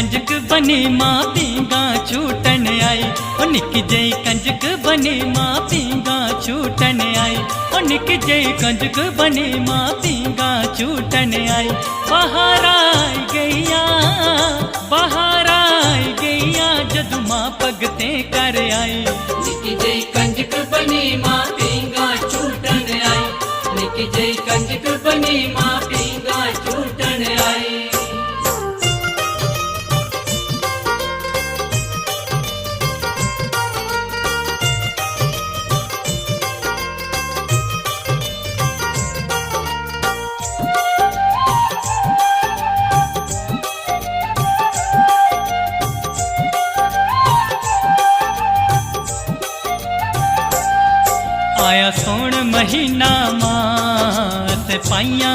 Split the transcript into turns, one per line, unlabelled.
कंजक बनी मां पींगा छूटन आई। ओ निकी जई कंजक बनी मां पींगा छूटन आई। ओ निकी जई कंजक बनी मां पींगा छूटन आई। बाहर आई गईया, बाहर आई गईया, जदू मां भगते कर आई।
निकी जई कंजक बनी मां पींगा छूटन आई। निकी जई कंजक बनी मां पींगा छूटन आई।
आया सोण महीना मां ते पाइयां